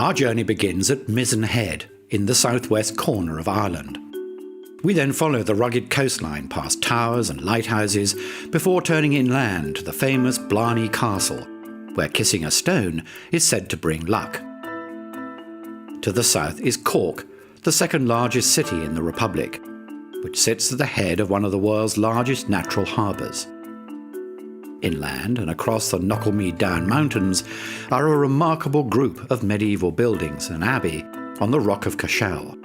Our journey begins at Mizen Head in the southwest corner of Ireland. We then follow the rugged coastline past towers and lighthouses before turning inland to the famous Blarney Castle, where kissing a stone is said to bring luck. To the south is Cork, the second largest city in the Republic, which sits at the head of one of the world's largest natural harbours. Inland and across the Knocklemead Down Mountains are a remarkable group of medieval buildings and abbey on the rock of Cashel.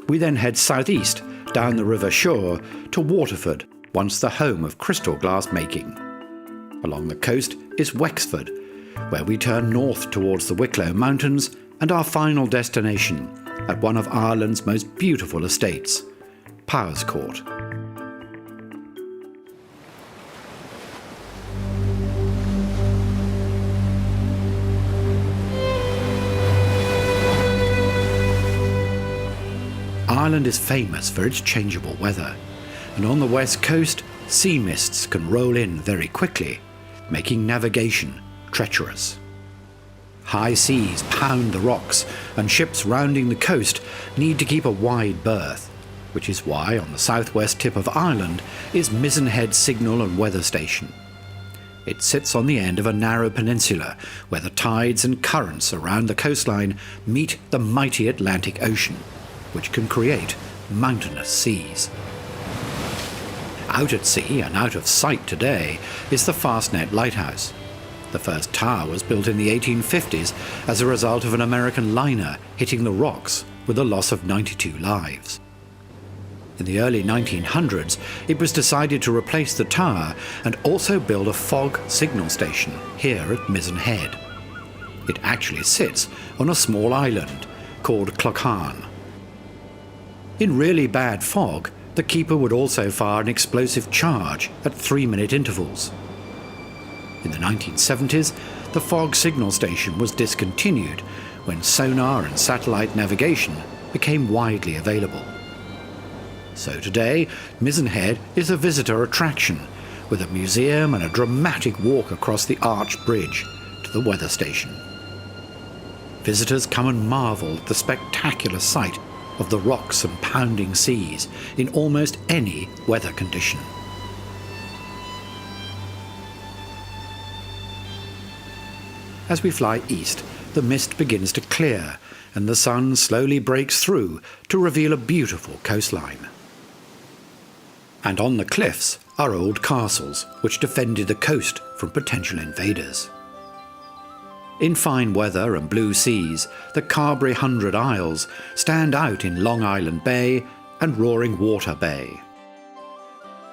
We then head southeast down the River Suir to Waterford, once the home of crystal glass making. Along the coast is Wexford, where we turn north towards the Wicklow Mountains and our final destination at one of Ireland's most beautiful estates, Powerscourt. Ireland is famous for its changeable weather, and on the west coast, sea mists can roll in very quickly, making navigation treacherous. High seas pound the rocks, and ships rounding the coast need to keep a wide berth, which is why on the southwest tip of Ireland is Mizen Head Signal and Weather Station. It sits on the end of a narrow peninsula where the tides and currents around the coastline meet the mighty Atlantic Ocean, which can create mountainous seas. Out at sea and out of sight today is the Fastnet Lighthouse. The first tower was built in the 1850s as a result of an American liner hitting the rocks with a loss of 92 lives. In the early 1900s, it was decided to replace the tower and also build a fog signal station here at Mizen Head. It actually sits on a small island called Cobh. In really bad fog, the keeper would also fire an explosive charge at 3-minute intervals. In the 1970s, the fog signal station was discontinued when sonar and satellite navigation became widely available. So today, Mizen Head is a visitor attraction, with a museum and a dramatic walk across the arched bridge to the weather station. Visitors come and marvel at the spectacular sight of the rocks and pounding seas in almost any weather condition. As we fly east, the mist begins to clear and the sun slowly breaks through to reveal a beautiful coastline. And on the cliffs are old castles which defended the coast from potential invaders. In fine weather and blue seas, the Carberry 100 Isles stand out in Long Island Bay and Roaring Water Bay.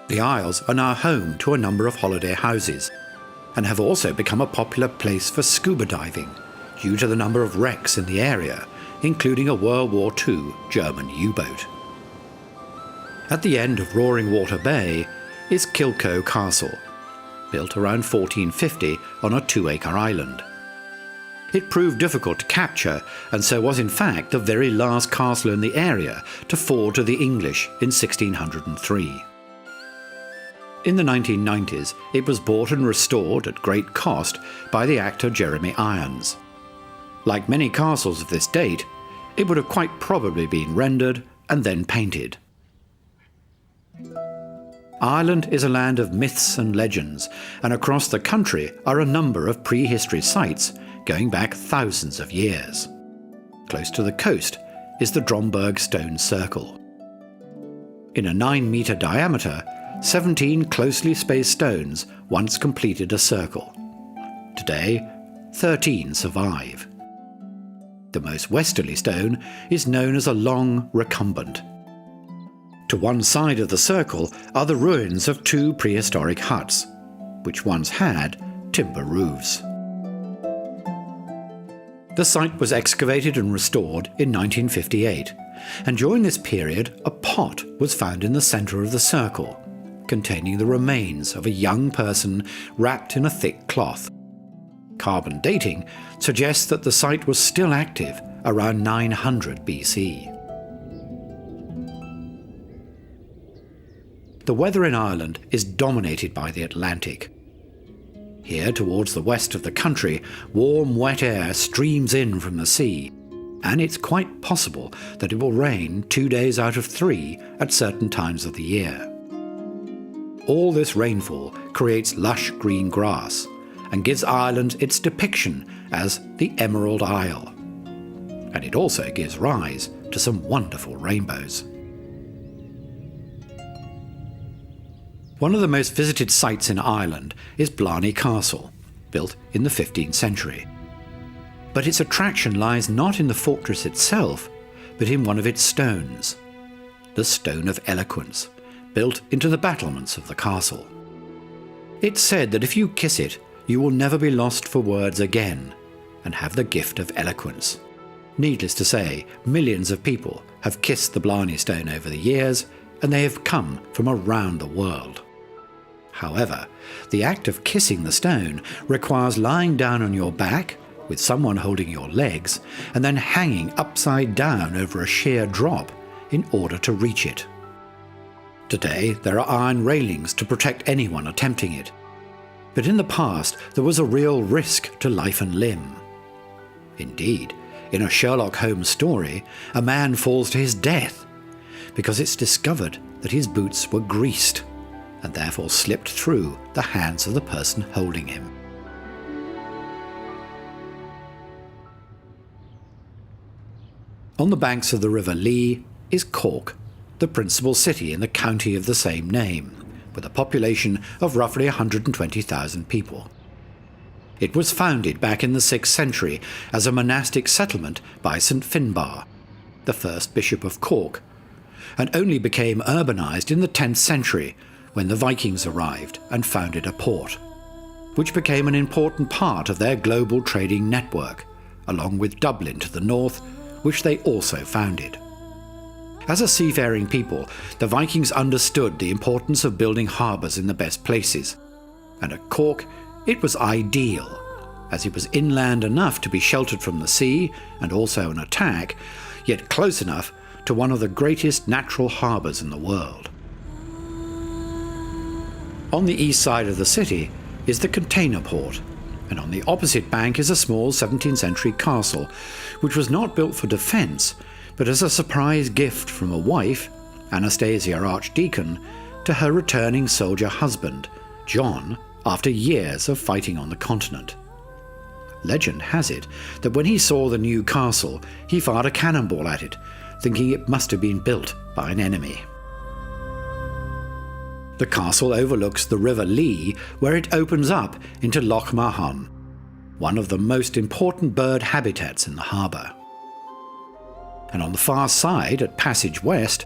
The Isles are now home to a number of holiday houses and have also become a popular place for scuba diving due to the number of wrecks in the area, including a World War II German U-boat. At the end of Roaring Water Bay is Wicklow Castle, built around 1450 on a 2-acre island. It proved difficult to capture and so was in fact the very last castle in the area to fall to the English in 1603. In the 1990s, it was bought and restored at great cost by the actor Jeremy Irons. Like many castles of this date, it would have quite probably been rendered and then painted. Ireland is a land of myths and legends, and across the country are a number of prehistory sites going back thousands of years. Close to the coast is the Dromberg Stone Circle. In a 9-metre diameter, 17 closely spaced stones once completed a circle. Today, 13 survive. The most westerly stone is known as a long recumbent. To one side of the circle are the ruins of 2 prehistoric huts, which once had timber roofs. The site was excavated and restored in 1958, and during this period a pot was found in the centre of the circle, containing the remains of a young person wrapped in a thick cloth. Carbon dating suggests that the site was still active around 900 BC. The weather in Ireland is dominated by the Atlantic. Here, towards the west of the country, warm, wet air streams in from the sea, and it's quite possible that it will rain 2 days out of 3 at certain times of the year. All this rainfall creates lush green grass and gives Ireland its depiction as the Emerald Isle. And it also gives rise to some wonderful rainbows. One of the most visited sites in Ireland is Blarney Castle, built in the 15th century. But its attraction lies not in the fortress itself, but in one of its stones, the Stone of Eloquence, built into the battlements of the castle. It's said that if you kiss it, you will never be lost for words again, and have the gift of eloquence. Needless to say, millions of people have kissed the Blarney Stone over the years, and they have come from around the world. However, the act of kissing the stone requires lying down on your back, with someone holding your legs, and then hanging upside down over a sheer drop in order to reach it. Today, there are iron railings to protect anyone attempting it. But in the past, there was a real risk to life and limb. Indeed, in a Sherlock Holmes story, a man falls to his death because it's discovered that his boots were greased and therefore slipped through the hands of the person holding him. On the banks of the River Lee is Cork, the principal city in the county of the same name, with a population of roughly 120,000 people. It was founded back in the 6th century as a monastic settlement by St Finbar, the first bishop of Cork, and only became urbanised in the 10th century when the Vikings arrived and founded a port, which became an important part of their global trading network, along with Dublin to the north, which they also founded. As a seafaring people, the Vikings understood the importance of building harbours in the best places, and at Cork it was ideal, as it was inland enough to be sheltered from the sea and also an attack, yet close enough to one of the greatest natural harbours in the world. On the east side of the city is the container port, and on the opposite bank is a small 17th century castle, which was not built for defence, but as a surprise gift from a wife, Anastasia Archdeacon, to her returning soldier husband, John, after years of fighting on the continent. Legend has it that when he saw the new castle, he fired a cannonball at it, thinking it must have been built by an enemy. The castle overlooks the River Lee, where it opens up into Loch Mahon, one of the most important bird habitats in the harbour. And on the far side, at Passage West,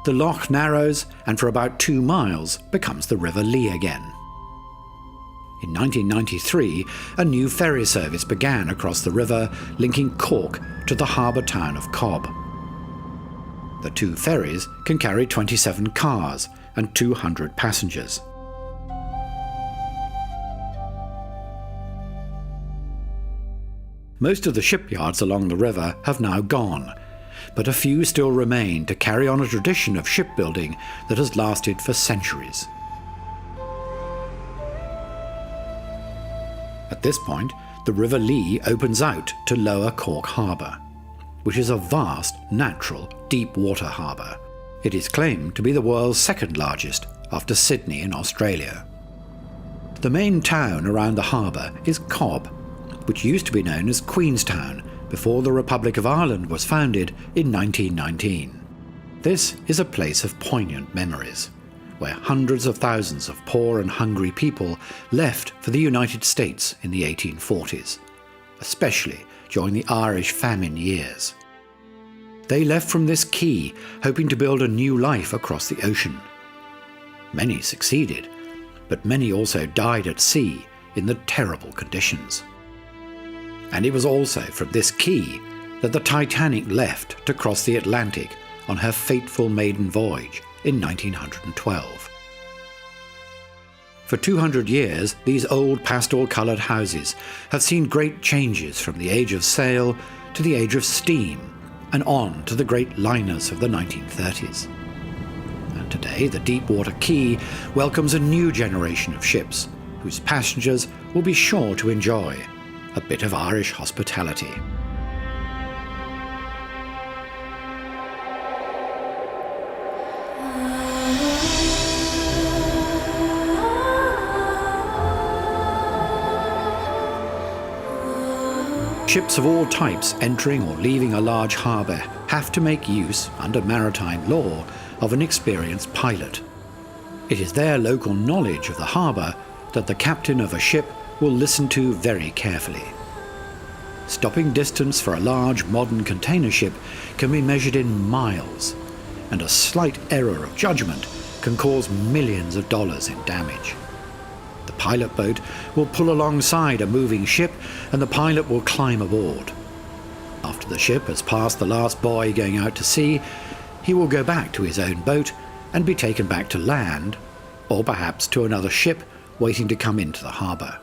the loch narrows and for about 2 miles becomes the River Lee again. In 1993, a new ferry service began across the river, linking Cork to the harbour town of Cobh. The 2 ferries can carry 27 cars and 200 passengers. Most of the shipyards along the river have now gone, but a few still remain to carry on a tradition of shipbuilding that has lasted for centuries. At this point, the River Lee opens out to Lower Cork Harbour, which is a vast, natural, deep water harbour. It is claimed to be the world's second largest, after Sydney in Australia. The main town around the harbour is Cobh, which used to be known as Queenstown before the Republic of Ireland was founded in 1919. This is a place of poignant memories, where hundreds of thousands of poor and hungry people left for the United States in the 1840s, especially during the Irish famine years. They left from this quay hoping to build a new life across the ocean. Many succeeded, but many also died at sea in the terrible conditions. And it was also from this quay that the Titanic left to cross the Atlantic on her fateful maiden voyage in 1912. For 200 years, these old pastel-coloured houses have seen great changes from the age of sail to the age of steam, and on to the great liners of the 1930s. And today, the Deepwater Quay welcomes a new generation of ships, whose passengers will be sure to enjoy a bit of Irish hospitality. Ships of all types entering or leaving a large harbour have to make use, under maritime law, of an experienced pilot. It is their local knowledge of the harbour that the captain of a ship will listen to very carefully. Stopping distance for a large modern container ship can be measured in miles, and a slight error of judgment can cause millions of dollars in damage. The pilot boat will pull alongside a moving ship and the pilot will climb aboard. After the ship has passed the last buoy going out to sea, he will go back to his own boat and be taken back to land, or perhaps to another ship waiting to come into the harbour.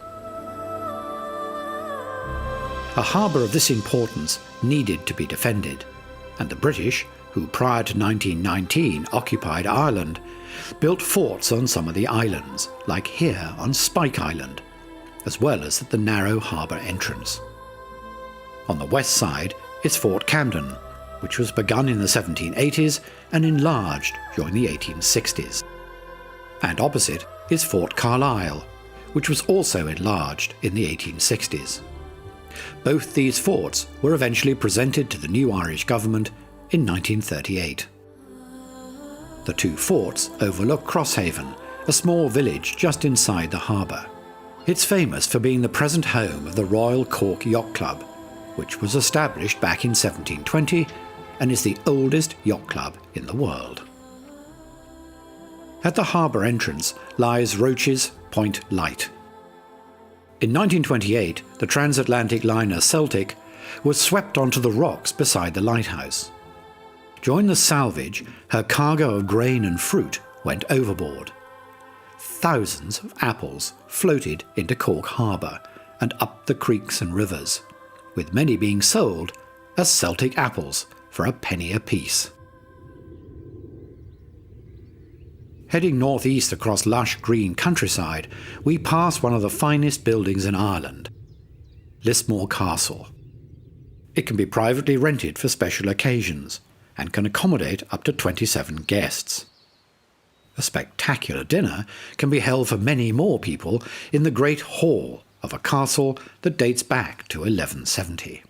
A harbour of this importance needed to be defended, and the British, who prior to 1919 occupied Ireland, built forts on some of the islands, like here on Spike Island, as well as at the narrow harbour entrance. On the west side is Fort Camden, which was begun in the 1780s and enlarged during the 1860s. And opposite is Fort Carlisle, which was also enlarged in the 1860s. Both these forts were eventually presented to the new Irish government in 1938. The two forts overlook Crosshaven, a small village just inside the harbour. It's famous for being the present home of the Royal Cork Yacht Club, which was established back in 1720 and is the oldest yacht club in the world. At the harbour entrance lies Roche's Point Light. In 1928, the transatlantic liner Celtic was swept onto the rocks beside the lighthouse. During the salvage, her cargo of grain and fruit went overboard. Thousands of apples floated into Cork harbour and up the creeks and rivers, with many being sold as Celtic apples for a penny apiece. Heading northeast across lush green countryside, we pass one of the finest buildings in Ireland, Lismore Castle. It can be privately rented for special occasions and can accommodate up to 27 guests. A spectacular dinner can be held for many more people in the great hall of a castle that dates back to 1170.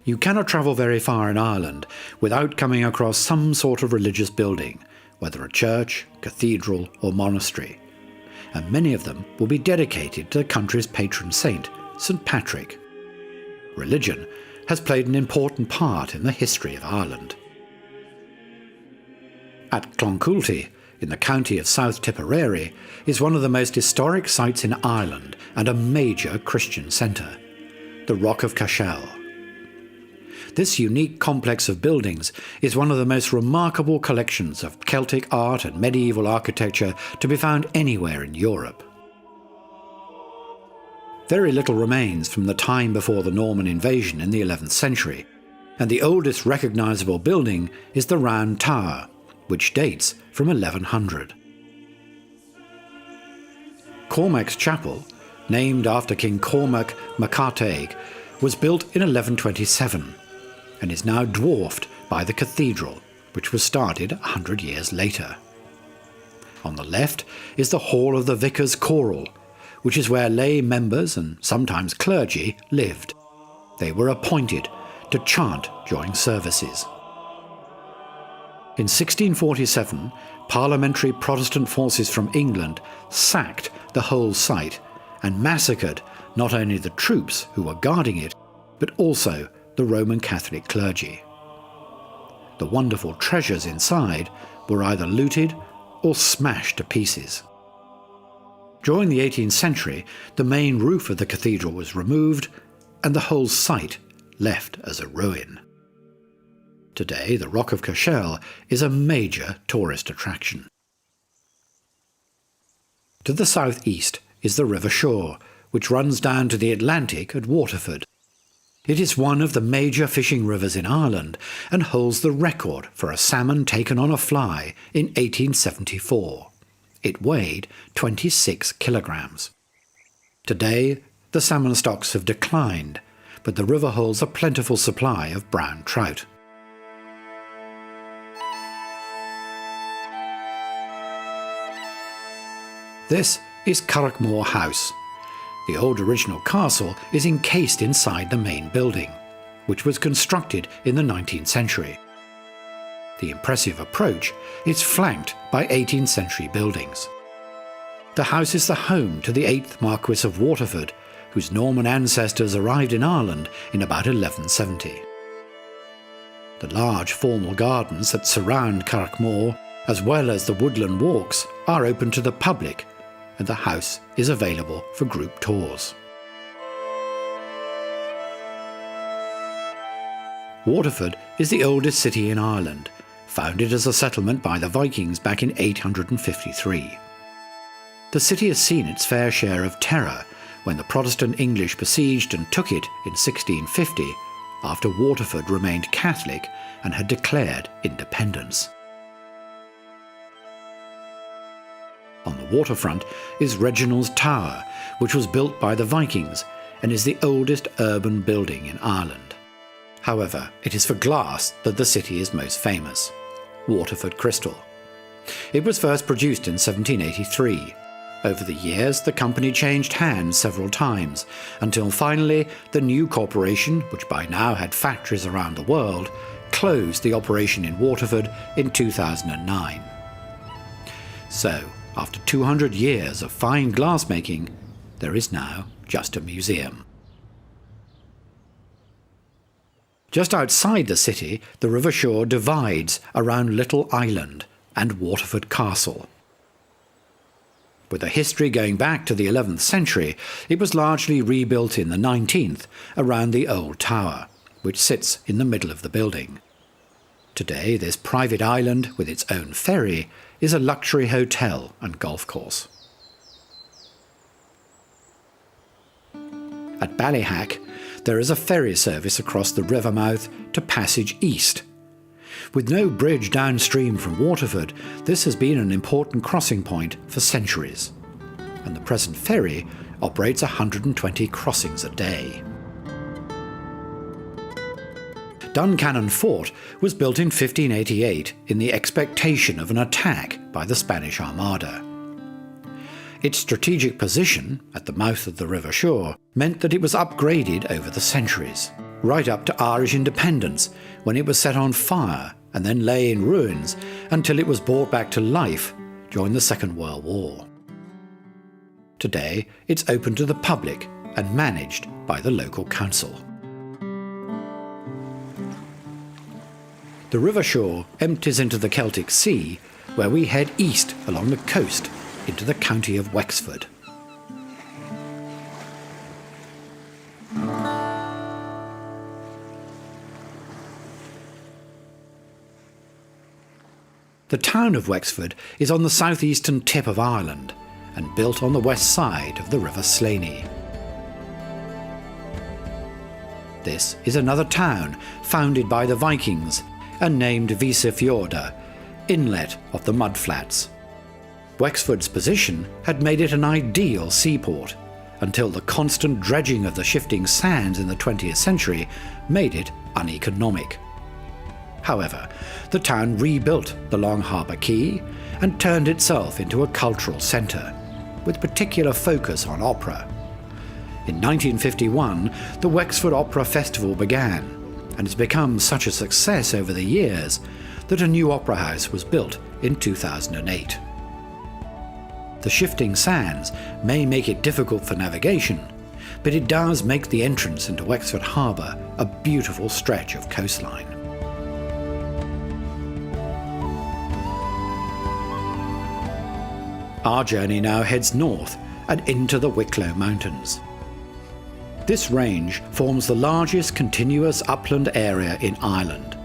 You cannot travel very far in Ireland without coming across some sort of religious building, whether a church, cathedral or monastery, and many of them will be dedicated to the country's patron saint, St. Patrick. Religion has played an important part in the history of Ireland. At Clonculty, in the county of South Tipperary, is one of the most historic sites in Ireland and a major Christian centre, the Rock of Cashel. This unique complex of buildings is one of the most remarkable collections of Celtic art and medieval architecture to be found anywhere in Europe. Very little remains from the time before the Norman invasion in the 11th century, and the oldest recognisable building is the Round Tower, which dates from 1100. Cormac's Chapel, named after King Cormac mac Cartaig, was built in 1127 and is now dwarfed by the cathedral, which was started 100 years later. On the left is the Hall of the Vicar's Choral, which is where lay members and sometimes clergy lived. They were appointed to chant during services. In 1647, parliamentary Protestant forces from England sacked the whole site and massacred not only the troops who were guarding it, but also the Roman Catholic clergy. The wonderful treasures inside were either looted or smashed to pieces. During the 18th century, the main roof of the cathedral was removed and the whole site left as a ruin. Today, the Rock of Cashel is a major tourist attraction. To the southeast is the River Suir, which runs down to the Atlantic at Waterford. It is one of the major fishing rivers in Ireland and holds the record for a salmon taken on a fly in 1874. It weighed 26 kilograms. Today, the salmon stocks have declined, but the river holds a plentiful supply of brown trout. This is Carrickmore House, The old original castle is encased inside the main building, which was constructed in the 19th century. The impressive approach is flanked by 18th century buildings. The house is the home to the 8th Marquess of Waterford, whose Norman ancestors arrived in Ireland in about 1170. The large formal gardens that surround Carrickmore, as well as the woodland walks, are open to the public, and the house is available for group tours. Waterford is the oldest city in Ireland, founded as a settlement by the Vikings back in 853. The city has seen its fair share of terror when the Protestant English besieged and took it in 1650, after Waterford remained Catholic and had declared independence. On the waterfront is Reginald's Tower, which was built by the Vikings and is the oldest urban building in Ireland. However, it is for glass that the city is most famous, Waterford crystal. It was first produced in 1783. Over the years, the company changed hands several times, until finally the new corporation, which by now had factories around the world, closed the operation in Waterford in 2009. So, after 200 years of fine glassmaking, there is now just a museum. Just outside the city, the river shore divides around Little Island and Waterford Castle. With a history going back to the 11th century, it was largely rebuilt in the 19th around the old tower, which sits in the middle of the building. Today, this private island with its own ferry is a luxury hotel and golf course. At Ballyhack, there is a ferry service across the river mouth to Passage East. With no bridge downstream from Waterford, this has been an important crossing point for centuries, and the present ferry operates 120 crossings a day. Duncannon Fort was built in 1588 in the expectation of an attack by the Spanish Armada. Its strategic position, at the mouth of the river shore, meant that it was upgraded over the centuries, right up to Irish independence, when it was set on fire and then lay in ruins until it was brought back to life during the Second World War. Today, it's open to the public and managed by the local council. The river shore empties into the Celtic Sea, where we head east along the coast into the county of Wexford. The town of Wexford is on the southeastern tip of Ireland and built on the west side of the River Slaney. This is another town founded by the Vikings and named Visafjorda, inlet of the mudflats. Wexford's position had made it an ideal seaport, until the constant dredging of the shifting sands in the 20th century made it uneconomic. However, the town rebuilt the Long Harbour Quay and turned itself into a cultural centre, with particular focus on opera. In 1951, the Wexford Opera Festival began, and has become such a success over the years that a new opera house was built in 2008. The shifting sands may make it difficult for navigation, but it does make the entrance into Wexford Harbour a beautiful stretch of coastline. Our journey now heads north and into the Wicklow Mountains. This range forms the largest continuous upland area in Ireland,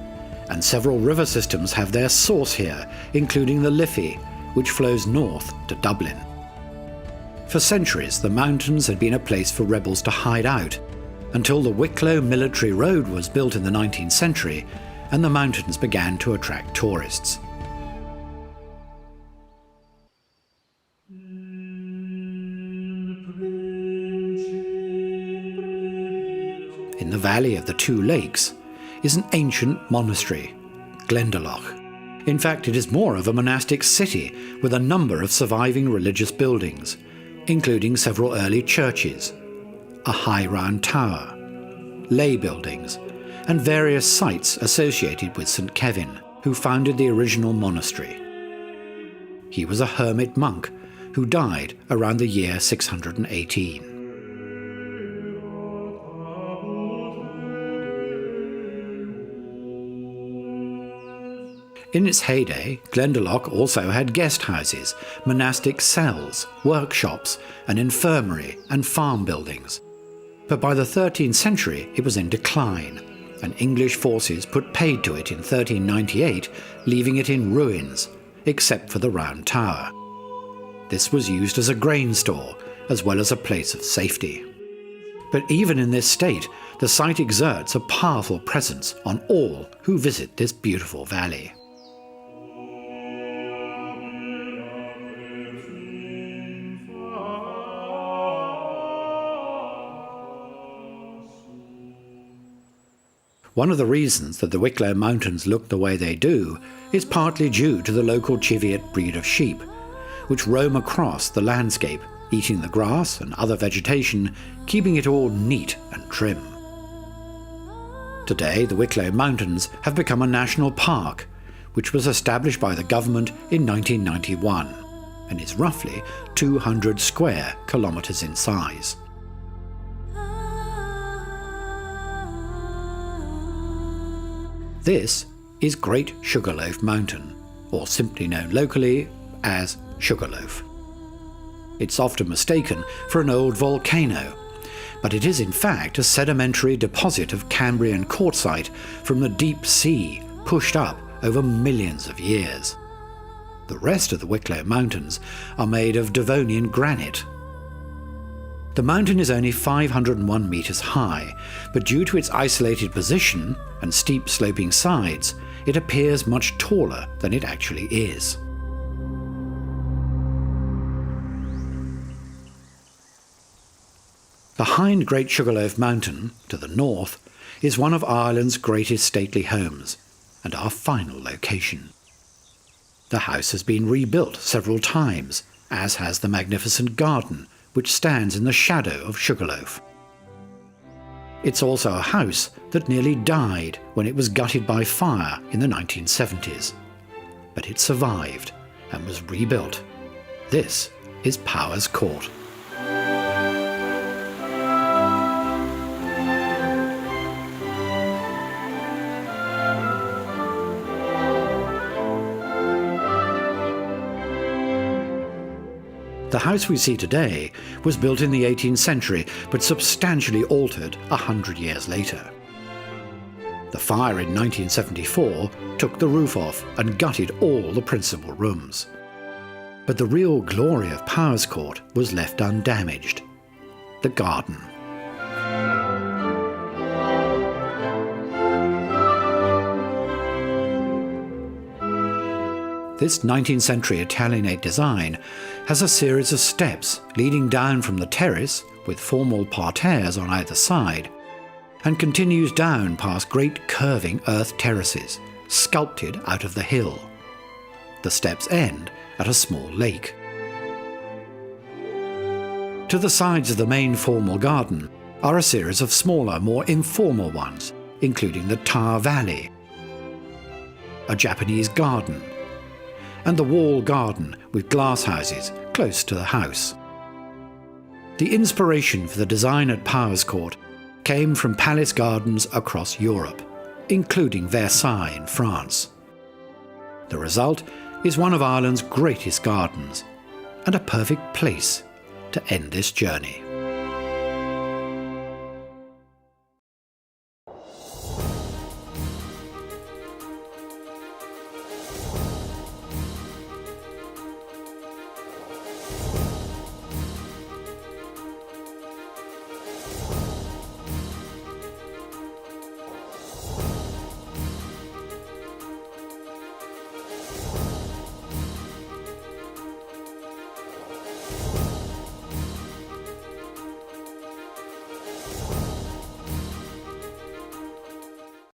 and several river systems have their source here, including the Liffey, which flows north to Dublin. For centuries, the mountains had been a place for rebels to hide out, until the Wicklow Military Road was built in the 19th century, and the mountains began to attract tourists. In the valley of the two lakes is an ancient monastery, Glendalough. In fact, it is more of a monastic city with a number of surviving religious buildings, including several early churches, a high round tower, lay buildings, and various sites associated with St. Kevin, who founded the original monastery. He was a hermit monk who died around the year 618. In its heyday, Glendalough also had guest houses, monastic cells, workshops, an infirmary and farm buildings. But by the 13th century it was in decline, and English forces put paid to it in 1398, leaving it in ruins, except for the round tower. This was used as a grain store, as well as a place of safety. But even in this state, the site exerts a powerful presence on all who visit this beautiful valley. One of the reasons that the Wicklow Mountains look the way they do is partly due to the local Cheviot breed of sheep, which roam across the landscape, eating the grass and other vegetation, keeping it all neat and trim. Today, the Wicklow Mountains have become a national park, which was established by the government in 1991 and is roughly 200 square kilometres in size. This is Great Sugarloaf Mountain, or simply known locally as Sugarloaf. It's often mistaken for an old volcano, but it is in fact a sedimentary deposit of Cambrian quartzite from the deep sea pushed up over millions of years. The rest of the Wicklow Mountains are made of Devonian granite. The mountain is only 501 metres high, but due to its isolated position and steep sloping sides, it appears much taller than it actually is. Behind Great Sugarloaf Mountain, to the north, is one of Ireland's greatest stately homes, and our final location. The house has been rebuilt several times, as has the magnificent garden, which stands in the shadow of Sugarloaf. It's also a house that nearly died when it was gutted by fire in the 1970s. But it survived and was rebuilt. This is Powerscourt. The house we see today was built in the 18th century, but substantially altered 100 years later. The fire in 1974 took the roof off and gutted all the principal rooms. But the real glory of Powerscourt was left undamaged: the garden. This 19th century Italianate design has a series of steps leading down from the terrace with formal parterres on either side, and continues down past great curving earth terraces sculpted out of the hill. The steps end at a small lake. To the sides of the main formal garden are a series of smaller, more informal ones, including the Tar Valley, a Japanese garden, and the wall garden with glasshouses close to the house. The inspiration for the design at Powerscourt came from palace gardens across Europe, including Versailles in France. The result is one of Ireland's greatest gardens, and a perfect place to end this journey.